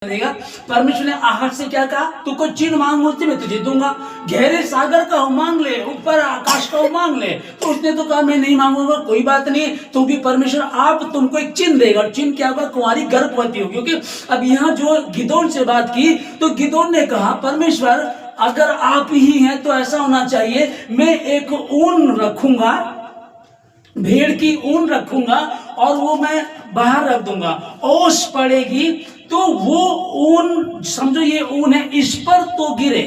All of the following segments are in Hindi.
देगा। परमेश्वर ने आहट से क्या कहा, तू कोई चिन्ह मांग मुझसे मैं तुझे दूंगा। गहरे सागर का हो मांग ले, ऊपर आकाश का हो मांग ले। तो उसने तो कहा मैं नहीं मांगूंगा, कोई बात नहीं, तो भी परमेश्वर आप तुमको एक चिन्ह देगा। चिन्ह क्या होगा, कुंवारी गर्भवती होगी। क्योंकि अब यहाँ जो गिदोन से बात की तो गिदोन ने कहा परमेश्वर अगर आप ही हैं तो ऐसा होना चाहिए, मैं एक ऊन रखूंगा, भेड़ की ऊन रखूंगा और वो मैं बाहर रख दूंगा। ओस पड़ेगी तो वो ऊन, समझो ये ऊन है, इस पर तो गिरे,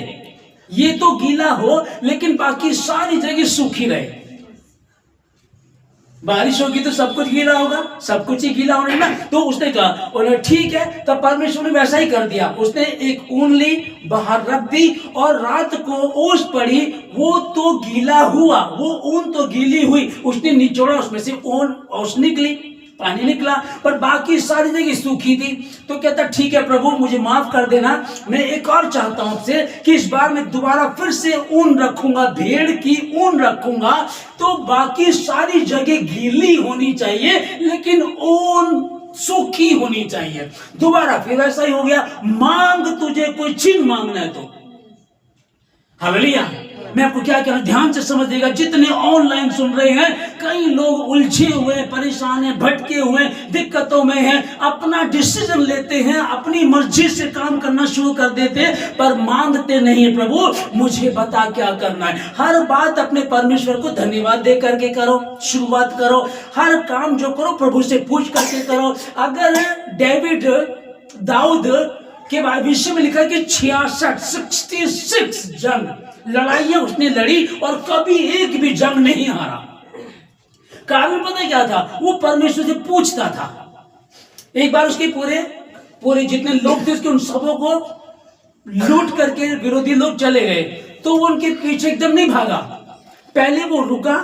ये तो गीला हो लेकिन बाकी सारी जगह सूखी रहे। बारिश होगी तो सब कुछ गीला होगा, सब कुछ ही गीला होना ना। तो उसने कहा, बोले ठीक है। तब परमेश्वर ने वैसा ही कर दिया। उसने एक ऊन ली, बाहर रख दी और रात को ओस पड़ी, वो तो गीला हुआ, वो ऊन तो गीली हुई। उसने निचोड़ा, उसमें से ऊन ओस निकली, पानी निकला, पर बाकी सारी जगह सूखी थी। तो कहता ठीक है प्रभु मुझे माफ कर देना, मैं एक और चाहता हूं आपसे कि इस बार मैं दोबारा फिर से ऊन रखूंगा, भेड़ की ऊन रखूंगा, तो बाकी सारी जगह गीली होनी चाहिए लेकिन ऊन सूखी होनी चाहिए। दोबारा फिर ऐसा ही हो गया। मांग, तुझे कोई चिन्ह मांगना है तो। हालेलुया। मैं आपको क्या कहना, ध्यान से समझिएगा। जितने ऑनलाइन सुन रहे हैं, कई लोग उलझे हुए, परेशान हैं, भटके हुए, दिक्कतों में हैं, अपना डिसीजन लेते हैं, अपनी मर्जी से काम करना शुरू कर देते हैं, पर मांगते नहीं प्रभु मुझे बता क्या करना है। हर बात अपने परमेश्वर को धन्यवाद दे करके करो, शुरुआत करो। हर काम जो करो प्रभु से पूछ करके करो। अगर दाऊद के विषय में लिखा है कि 66 जंग लड़ाइयां उसने लड़ी और कभी एक भी जंग नहीं हारा। कारण पता क्या था, वो परमेश्वर से पूछता था। एक बार उसके पूरे जितने लोग थे उसके उन सबों को लूट करके विरोधी लोग चले गए, तो वो उनके पीछे एकदम नहीं भागा। पहले वो रुका,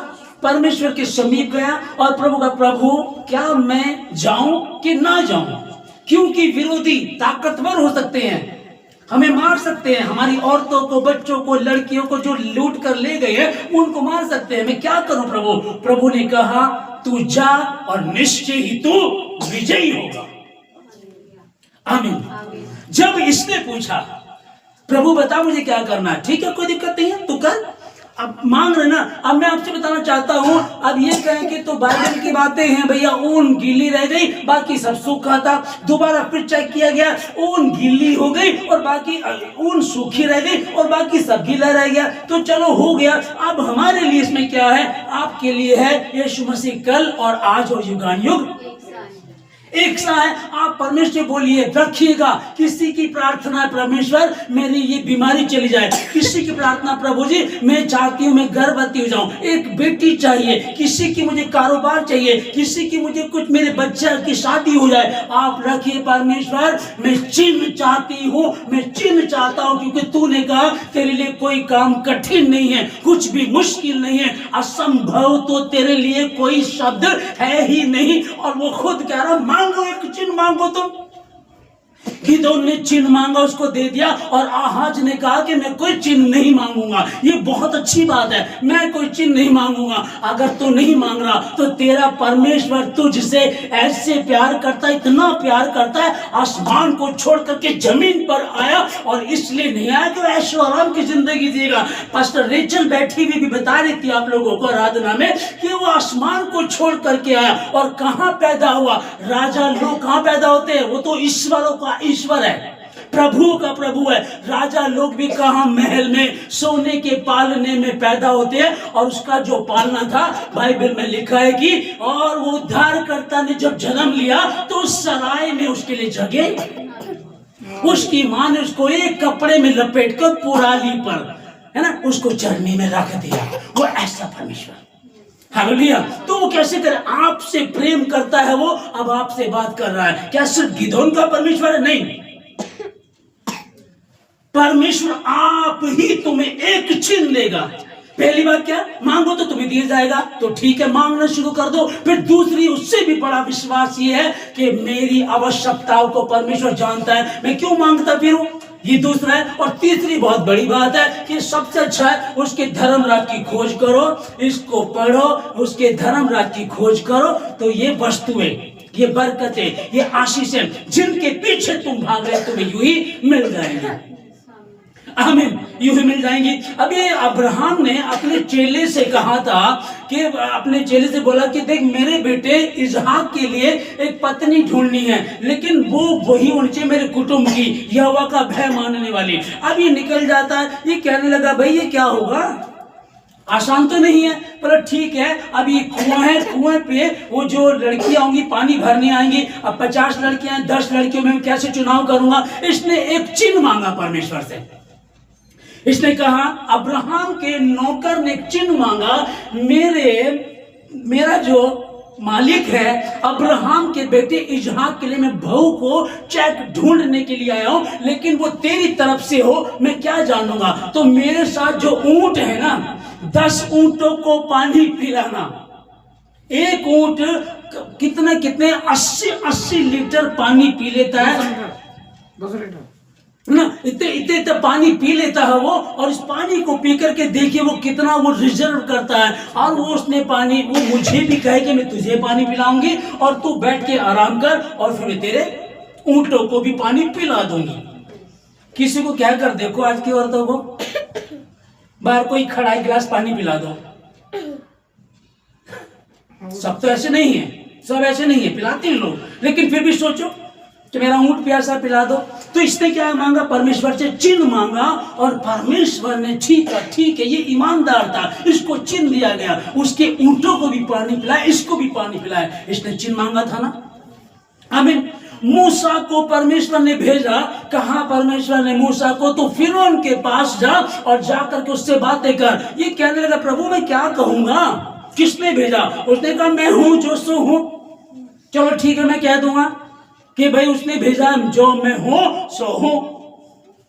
परमेश्वर के समीप गया और प्रभु का, प्रभु क्या मैं जाऊं कि ना जाऊं, क्योंकि विरोधी ताकतवर हो सकते हैं, हमें मार सकते हैं, हमारी औरतों को, बच्चों को, लड़कियों को जो लूट कर ले गए हैं उनको मार सकते हैं। मैं क्या करूं प्रभु। प्रभु ने कहा तू जा और निश्चय ही तू विजयी होगा। आमीन। जब इसने पूछा प्रभु बता मुझे क्या करना है, ठीक है कोई दिक्कत नहीं है तू कर, अब मांग रहे ना। अब मैं आपसे बताना चाहता हूं, अब ये कहें कि तो बाइबल की बातें हैं भैया, ऊन गीली रह गई बाकी सब सूखा था। दोबारा फिर चेक किया गया, ऊन गीली हो गई और बाकी ऊन सूखी रह गई और बाकी सब गीला रह गया। तो चलो हो गया। अब हमारे लिए इसमें क्या है, आपके लिए है यीशु मसीह कल और आज और युगानुयुग एक सा है। आप परमेश्वर से बोलिए, रखिएगा। किसी की प्रार्थना परमेश्वर मेरी ये बीमारी चली जाए, किसी की प्रार्थना प्रभु जी मैं चाहती हूँ मैं गर्भवती हो जाऊं, एक बेटी चाहिए, किसी की मुझे कारोबार चाहिए, किसी की मुझे कुछ मेरे बच्चे की शादी हो जाए। आप रखिए परमेश्वर मैं चिन्ह चाहती हूँ, मैं चिन्ह चाहता हूँ, क्योंकि तूने कहा तेरे लिए कोई काम कठिन नहीं है, कुछ भी मुश्किल नहीं है, असंभव तो तेरे लिए कोई शब्द है ही नहीं। और वो खुद कह रहा मांगो, एक चिन्ह मांगो। तुम गिदोन ने चिन्ह मांगा, उसको दे दिया, और आहाज ने कहा कि मैं कोई चिन्ह नहीं मांगूंगा। ये बहुत अच्छी बात है, मैं कोई चिन्ह नहीं मांगूंगा। अगर तू नहीं मांग रहा तो तेरा परमेश्वर तुझसे ऐसे प्यार करता है, इतना प्यार करता है, आसमान को छोड़ करके जमीन पर आया। और इसलिए नहीं आया कि ऐशो आराम की जिंदगी जिएगा। पास्टर रेचल बैठी हुई भी बता रही थी आप लोगों को आराधना में कि वो आसमान को छोड़ करके आया। और कहां पैदा हुआ, राजा लोग कहां पैदा होते हैं, वो तो ईश्वरों का ईश्वर है, प्रभु का प्रभु है। राजा लोग भी कहां, महल में सोने के पालने में पैदा होते हैं। और उसका जो पालना था बाइबल में लिखा है कि और वो उद्धारकर्ता ने जब जन्म लिया तो सराय में उसके लिए जगह, उसकी मां ने उसको एक कपड़े में लपेट कर पुराली पर, है ना, उसको चरनी में रख दिया। वो ऐसा परमेश्वर, हालेलुया। तो वो कैसे करे, आपसे प्रेम करता है वो, अब आपसे बात कर रहा है। क्या सिर्फ गिदोन का परमेश्वर है? नहीं, परमेश्वर आप ही तुम्हें एक चिन्ह देगा। पहली बात क्या, मांगो तो तुम्हें दिया जाएगा, तो ठीक है मांगना शुरू कर दो। फिर दूसरी, उससे भी बड़ा विश्वास ये है कि मेरी आवश्यकताओं को परमेश्वर जानता है, मैं क्यों मांगता फिरूं, ये दूसरा है। और तीसरी बहुत बड़ी बात है कि सबसे अच्छा है उसके धर्म राज की खोज करो, इसको पढ़ो, उसके धर्म राज की खोज करो। तो ये वस्तुएं, ये बरकतें, ये आशीषें जिनके पीछे तुम भाग रहे तुम्हें यूं ही मिल जाएंगी। आमीन, यूं ही मिल जाएंगी। अभी अब्राहम ने अपने चेले से कहा था कि अपने चेले से बोला कि देख मेरे बेटे इसहाक के लिए एक पत्नी ढूंढनी है, लेकिन वो वही होनी चाहिए मेरे कुटुंब की, यहोवा का भय मानने वाली। अब ये निकल जाता है, ये कहने लगा भाई ये क्या होगा, आसान तो नहीं है। पर ठीक है, अब ये कुआं है, कुएं पे वो जो लड़कियां होंगी पानी भरने आएंगी। अब 50 लड़कियां हैं, 10 लड़कियों में कैसे चुनाव करूंगा। इसने एक चिन्ह मांगा परमेश्वर से। इसने कहा, अब्राहम के नौकर ने एक चिन्ह मांगा, मेरा जो मालिक है अब्राहम के बेटे इसहाक के लिए मैं बहू को चेक ढूंढने के लिए आया हूं, लेकिन वो तेरी तरफ से हो मैं क्या जानूंगा। तो मेरे साथ जो ऊंट है ना, 10 ऊंटों को पानी पिलाना। एक ऊंट कितने 80 लीटर पानी पी लेता है 10 लीटर ना, इतने पानी पी लेता है वो। और इस पानी को पी करके देखिए वो कितना वो रिजर्व करता है। और वो उसने पानी, वो मुझे भी कहे कि मैं तुझे पानी पिलाऊंगी और तू बैठ के आराम कर, और फिर मैं तेरे ऊंटों को भी पानी पिला दूंगी। किसी को क्या कर देखो आज की औरतों को, बाहर कोई खड़ा है गिलास पानी पिला दो। सब तो ऐसे नहीं है, सब ऐसे नहीं है, पिलाते हैं लोग, लेकिन फिर भी सोचो कि मेरा ऊंट प्यासा पिला दो। तो इसने क्या मांगा, परमेश्वर से चिन्ह मांगा, और परमेश्वर ने ठीक है ये ईमानदार था, इसको चिन्ह दिया गया। उसके ऊंटों को भी पानी पिलाया, इसको भी पानी पिलाया। इसने चिन्ह मांगा था ना। आमीन। मूसा को परमेश्वर ने भेजा, कहा परमेश्वर ने मूसा को, तो फिरौन के पास जा और जाकर के उससे बातें कर। ये कहने लगा, प्रभु मैं क्या कहूंगा, किसने भेजा। उसने कहा मैं हूं जो सो हूं। चलो ठीक है, मैं कह दूंगा कि भाई उसने भेजा, जो मैं हूं सो हूं।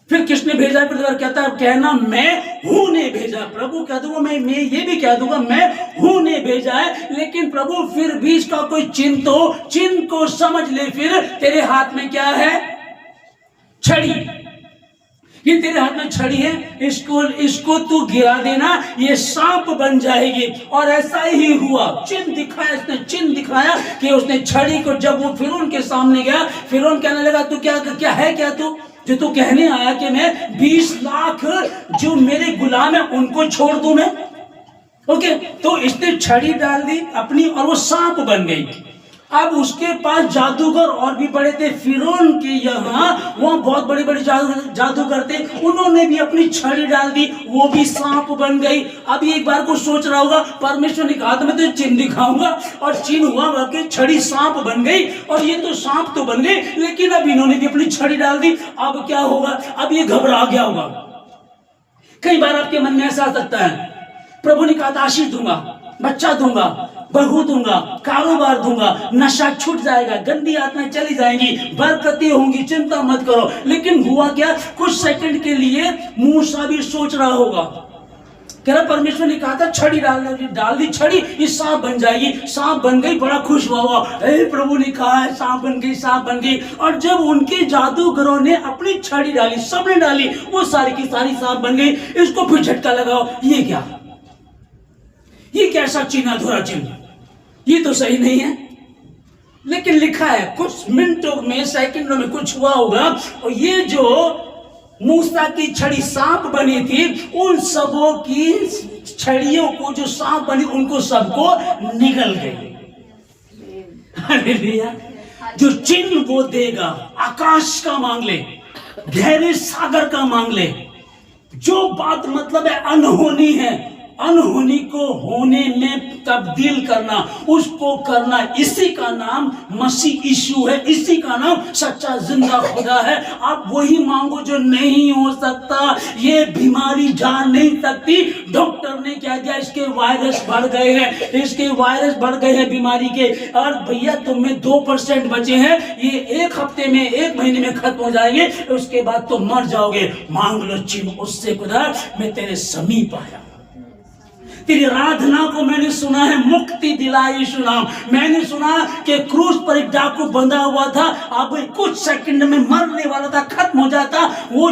फिर किसने भेजा, फिर कहता है कहना मैं हूं ने भेजा। प्रभु कह दूंगा, मैं ये भी कह दूंगा मैं हूं ने भेजा है, लेकिन प्रभु फिर भी इसका कोई चिन्ह तो, चिन्ह को समझ ले। फिर तेरे हाथ में क्या है, छड़ी। ये तेरे हाथ में छड़ी है, इसको तू गिरा देना, ये सांप बन जाएगी। और ऐसा ही हुआ। चिन्ह दिखाया, इसने चिन्ह दिखाया कि उसने छड़ी को, जब वो फिरौन के सामने गया, फिरौन कहने लगा तू क्या है, क्या तू जो तू कहने आया कि मैं 20 लाख जो मेरे गुलाम है उनको छोड़ दूं मैं। ओके, तो इसने छड़ी डाल दी अपनी और वो सांप बन गई। अब उसके पास जादूगर और भी बड़े थे, फिरौन के यहाँ वहाँ बहुत बड़े बड़े जादूगर थे, उन्होंने भी अपनी छड़ी डाल दी, वो भी सांप बन गई। अब एक बार को सोच रहा होगा, परमेश्वर ने कहा था मैं तो चिन्ह दिखाऊंगा, और चिन्ह हुआ वाकई छड़ी सांप बन गई। और ये तो सांप तो बन गई, लेकिन अब इन्होंने भी अपनी छड़ी डाल दी। अब क्या होगा, अब ये घबरा गया होगा। कई बार आपके मन में ऐसा आ सकता है, प्रभु ने कहा था आशीष दूंगा, बच्चा दूंगा, बहू दूंगा, कारोबार दूंगा, नशा छूट जाएगा, गंदी आत्माएं चली जाएंगी, बरकतें होंगी, चिंता मत करो। लेकिन हुआ क्या, कुछ सेकंड के लिए मूसा भी सोच रहा होगा, कह रहा परमेश्वर ने कहा था छड़ी डाल दी छड़ी, ये सांप बन जाएगी। सांप बन गई, बड़ा खुश हुआ, प्रभु ने कहा है सांप बन गई, सांप बन गई। और जब उनके जादूगरों ने अपनी छड़ी डाली, सबने डाली, वो सारी की सारी सांप बन गई। इसको फिर झटका लगाओ, ये क्या, ये कैसा चिन्ह, अधूरा चिन्ह, ये तो सही नहीं है। लेकिन लिखा है कुछ मिनटों में, सेकंडों में कुछ हुआ होगा, और ये जो मूसा की छड़ी सांप बनी थी, उन सबों की छड़ियों को जो सांप बनी उनको सबको निगल गई। हालेलुया। जो चिन्ह वो देगा, आकाश का मांग ले, गहरे सागर का मांग ले। जो बात मतलब है अनहोनी है, अनहोनी को होने में तब्दील करना, उसको करना, इसी का नाम मसीह यीशु है, इसी का नाम सच्चा जिंदा खुदा है। आप वही मांगो जो नहीं हो सकता। ये बीमारी जान नहीं सकती, डॉक्टर ने क्या किया, इसके वायरस बढ़ गए हैं, इसके वायरस बढ़ गए हैं बीमारी के, और भैया तुम्हें 2% बचे हैं, ये 1 हफ्ते में, 1 महीने में खत्म हो जाएंगे, उसके बाद तो मर जाओगे। मांग लो चिन्ह उससे, खुदा मैं तेरे समीप आया, तेरी आराधना को मैंने सुना है, मुक्ति दिलाई सुना। मैंने सुना कि क्रूस पर एक डाकू बंधा हुआ था, अब कुछ सेकंड में मरने वाला था, खत्म खत्म हो जाता, वो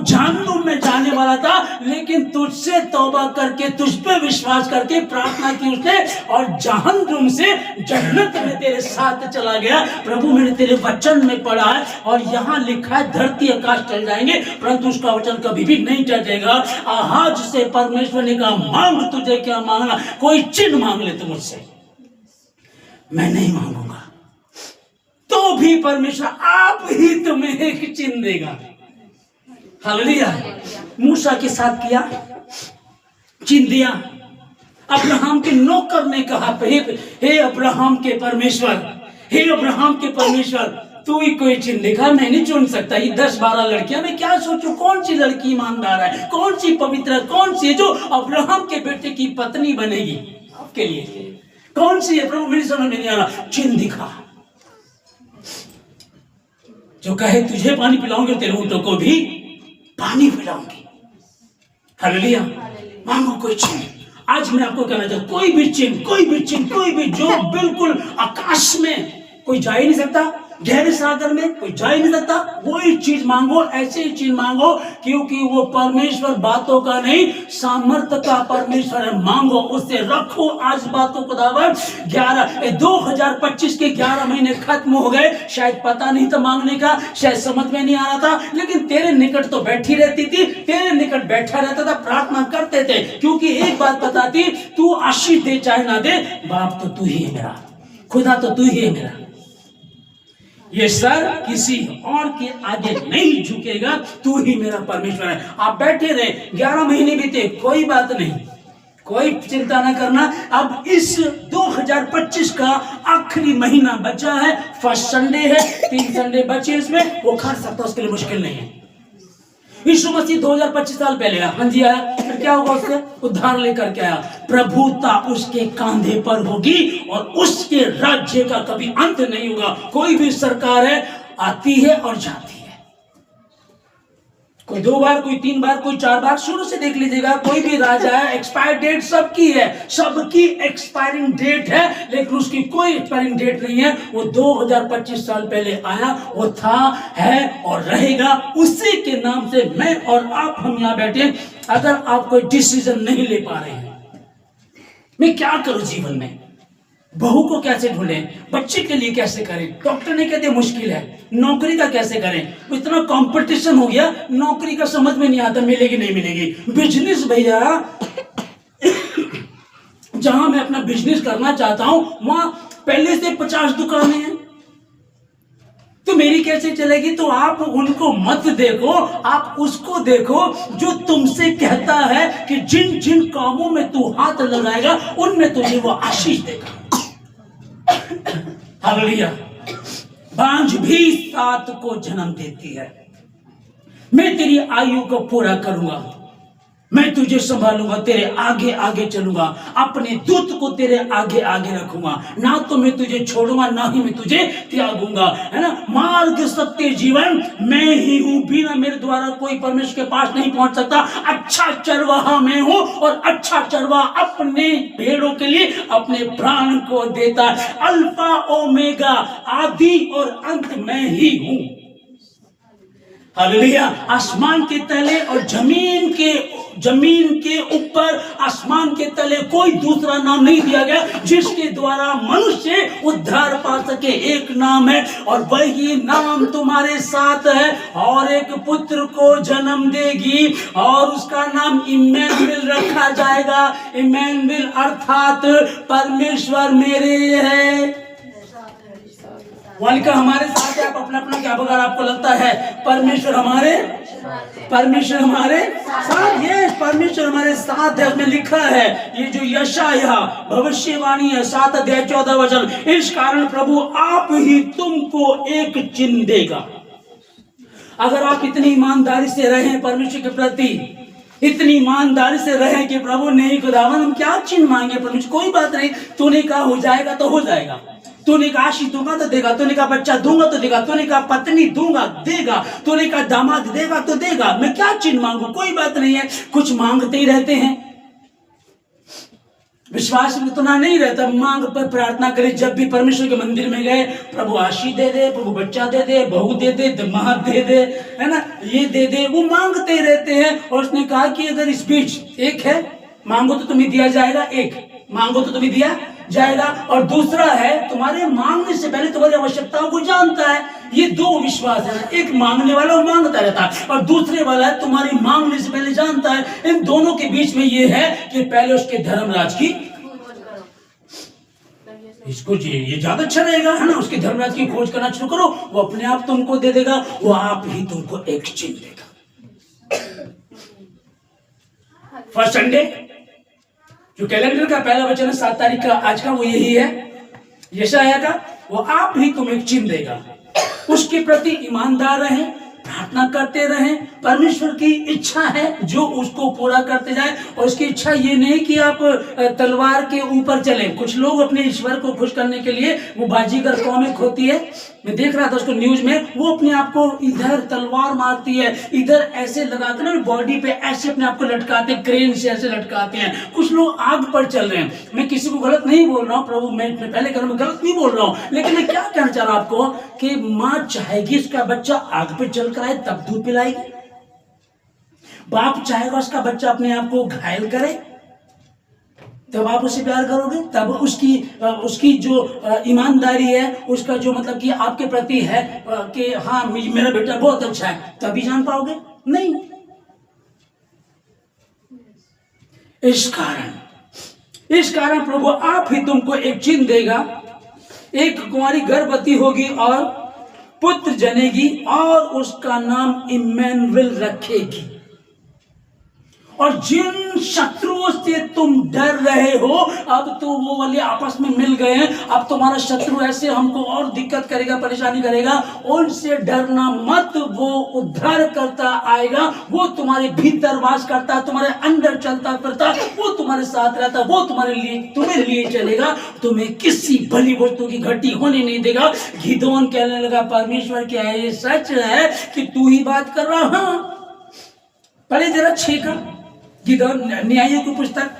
जहन्नुम में जाने वाला था, लेकिन तुझसे तौबा करके, तुझ पे विश्वास करके प्रार्थना की उसने, और जहन्नुम से जन्नत में तेरे साथ चला गया। प्रभु मैंने तेरे वचन में पढ़ा है, और यहाँ लिखा है धरती आकाश टल जाएंगे परंतु उसका वचन कभी भी नहीं टलेगा। आज से परमेश्वर ने कहा मांग, तुझे क्या मांगना, कोई चिन्ह मांग ले तू मुझसे, मैं नहीं मांगूंगा, तो भी परमेश्वर आप ही तुम्हें एक चिन्ह देगा। हालेलुया। मूसा के साथ किया, चिन्ह दिया। अब्राहम के नौकर ने कहा हे अब्राहम के परमेश्वर, हे अब्राहम के परमेश्वर, तू ही कोई चिन्ह दिखा, मैं नहीं चुन सकता। ये 10-12 लड़कियां, मैं क्या सोचूं कौन सी लड़की ईमानदार है, कौन सी पवित्र है, कौन सी जो अब्राहम के बेटे की पत्नी बनेगी आपके लिए, कौन सी है प्रभु, मेरी समझ में नहीं आ रहा। चिन्ह दिखा, जो कहे तुझे पानी पिलाऊंगी, तेरे ऊंटों को भी पानी पिलाऊंगी। हालेलुया। मांगो कोई चिन्ह। आज मैं आपको कहना चाहता हूं, कोई भी चिन्ह, कोई भी चिन्ह, कोई भी जो बिल्कुल आकाश में कोई जा ही नहीं सकता, गहरे सागर में कोई जा ही नहीं सकता, वही चीज मांगो, ऐसे ही चीज मांगो, क्योंकि वो परमेश्वर बातों का नहीं सामर्थ्य का परमेश्वर है। मांगो उससे, रखो आज बातों को दावत। 2025 के 11 महीने खत्म हो गए, शायद पता नहीं था मांगने का, शायद समझ में नहीं आ रहा था, लेकिन तेरे निकट तो बैठी रहती थी, तेरे निकट बैठा रहता था, प्रार्थना करते थे, क्योंकि एक बात पता थी, तू आशीष दे चाहे ना दे, बाप तो तू ही है मेरा, खुदा तो तू ही है मेरा। ये सर किसी और के आगे नहीं झुकेगा, तू ही मेरा परमेश्वर है। आप बैठे रहे, 11 महीने बीते, कोई बात नहीं, कोई चिंता ना करना। अब इस 2025 का आखिरी महीना बचा है, फर्स्ट संडे है, 3 संडे बचे इसमें, वो कर सकता, उसके लिए मुश्किल नहीं है। यीशु मसीह 2025 साल पहले आया, हाँ जी आया, फिर क्या होगा, उससे उद्धार लेकर के आया, प्रभुता उसके कांधे पर होगी और उसके राज्य का कभी अंत नहीं होगा। कोई भी सरकार है, आती है और जाती है, कोई 2 बार, कोई 3 बार, कोई 4 बार, शुरू से देख लीजिएगा, कोई भी राजा है, एक्सपायर डेट सबकी है, सबकी एक्सपायरिंग डेट है, लेकिन उसकी कोई एक्सपायरिंग डेट नहीं है। वो 2025 साल पहले आया, वो था, है और रहेगा, उसी के नाम से मैं और आप, हम यहां बैठे। अगर आप कोई डिसीजन नहीं ले पा रहे हैं, मैं क्या करूं जीवन में, बहू को कैसे ढूंढें, बच्चे के लिए कैसे करें, डॉक्टर ने कहते जमुश्किल है, नौकरी का कैसे करें, इतना कंपटीशन हो गया, नौकरी का समझ में नहीं आता, मिलेगी नहीं मिलेगी। बिजनेस भैया, जहां मैं अपना बिजनेस करना चाहता हूं, वहां पहले से 50 दुकानें हैं, तो मेरी कैसे चलेगी। तो आप उनको मत देखो, आप उसको देखो जो तुमसे कहता है कि जिन जिन कामों में तू हाथ लगाएगा उनमें तुझे वो आशीष देगा। हालेलुया। बांझ भी 7 को जन्म देती है, मैं तेरी आयु को पूरा करूंगा, मैं तुझे संभालूंगा, तेरे आगे आगे चलूंगा, अपने दूत को तेरे आगे आगे रखूंगा, ना तो मैं तुझे छोड़ूंगा, ना ही मैं तुझे त्यागूंगा, है ना। मार्ग सत्य जीवन मैं ही हूं, बिना मेरे द्वारा कोई परमेश्वर के पास नहीं पहुंच सकता। अच्छा चरवाहा मैं हूं, और अच्छा चरवाहा अपने भेड़ों के लिए अपने प्राण को देता है। अल्फा ओमेगा, आदि और अंत मैं ही हूं। हालेलुया। आसमान के तले और जमीन के ऊपर, आसमान के तले कोई दूसरा नाम नहीं दिया गया जिसके द्वारा मनुष्य उद्धार पा सके। एक नाम है और वही नाम तुम्हारे साथ है, और एक पुत्र को जन्म देगी और उसका नाम इम्मानुएल रखा जाएगा। इम्मानुएल अर्थात परमेश्वर मेरे है। वालिका हमारे साथ है। आप अपना अपना क्या, अगर आपको लगता है परमेश्वर हमारे साथ, ये परमेश्वर हमारे साथ है, उसमें लिखा है, ये जो यशायाह भविष्यवाणी है 7 अध्याय 14 वचन, इस कारण प्रभु आप ही तुमको एक चिन्ह देगा। अगर आप इतनी ईमानदारी से रहें परमेश्वर के प्रति, इतनी ईमानदारी से रहें कि प्रभु नहीं खुदावन हम क्या चिन्ह मांगे परमेश्वर, कोई बात नहीं, तूने कहा हो जाएगा तो हो जाएगा, तूने कहा आशीष दूंगा तो देगा, तूने कहा बच्चा दूंगा तो देगा, तूने कहा पत्नी दूंगा देगा, तूने कहा दामाद देगा तो देगा, मैं क्या चिन्ह मांगू, कोई बात नहीं है। कुछ मांगते ही रहते हैं, विश्वास में उतना नहीं रहता, मांग पर प्रार्थना करे। जब भी परमेश्वर के मंदिर में गए, प्रभु आशीष दे दे, प्रभु बच्चा दे दे, बहू दे दे, दमाद दे दे, है ना, ये दे दे, वो मांगते रहते हैं। और उसने कहा कि अगर इस बीच एक है, मांगो तो तुम्हें दिया जाएगा, एक मांगो तो तुम्हें दिया जाएगा, और दूसरा है तुम्हारे मांगने से पहले तुम्हारी आवश्यकताओं को जानता है। ये दो विश्वास है, एक मांगने वाला वो मांगता रहता है, और दूसरे वाला है तुम्हारी मांगने से पहले जानता है। इन दोनों के बीच में ये है कि पहले उसके धर्मराज की, इसको ये ज्यादा अच्छा रहेगा, है ना, उसके धर्मराज की खोज करना शुरू करो, वो अपने आप तुमको दे देगा, वो आप ही तुमको एक्सचेंज देगा। फर्स्ट संडे जो कैलेंडर का पहला वचन है 7 तारीख का आज का, वो यही है, यशायाह का, वो आप ही तुम्हें चिन्ह देगा। उसके प्रति ईमानदार रहें, प्रार्थना करते रहें। परमेश्वर की इच्छा है जो उसको पूरा करते जाए, और उसकी इच्छा ये नहीं कि आप तलवार के ऊपर चलें। कुछ लोग अपने ईश्वर को खुश करने के लिए, वो बाजीगर कॉमिक होती है, मैं देख रहा था उसको न्यूज में, वो अपने आप को इधर तलवार मारती है, इधर ऐसे लगाकर ना बॉडी पे ऐसे अपने आप को लटकाते हैं, क्रेन से ऐसे लटकाते हैं। कुछ लोग आग पर चल रहे हैं। मैं किसी को गलत नहीं बोल रहा हूँ, प्रभु मैं पहले कर गलत नहीं बोल रहा हूँ, लेकिन मैं क्या कहना चाह रहा हूँ आपको कि माँ चाहेगी उसका बच्चा आग पे चल कर आए तब दूध पिलाएगी, बाप चाहेगा उसका बच्चा अपने आप को घायल करे तब आप उससे प्यार करोगे, तब उसकी जो ईमानदारी है, उसका जो मतलब कि आपके प्रति है कि हाँ मेरा बेटा बहुत अच्छा है, तभी जान पाओगे। नहीं, इस कारण प्रभु आप ही तुमको एक चिन्ह देगा, एक कुंवारी गर्भवती होगी और पुत्र जनेगी और उसका नाम इम्मानुएल रखेगी। और जिन शत्रुओं से तुम डर रहे हो, अब तो वो वाले आपस में मिल गए हैं। अब तुम्हारा शत्रु ऐसे हमको और दिक्कत करेगा, परेशानी करेगा, उनसे डरना मत। वो उद्धार करता आएगा, वो तुम्हारे भीतर वास करता, तुम्हारे अंदर चलता फिरता, वो तुम्हारे साथ रहता, वो तुम्हें लिए चलेगा, तुम्हें किसी भली वस्तु की घटी होने नहीं देगा। गिदोन कहने लगा, परमेश्वर क्या ये सच है कि तू ही बात कर रहा? हाँ, पढ़े जरा 6 का गिदोन, न्यायों की पुस्तक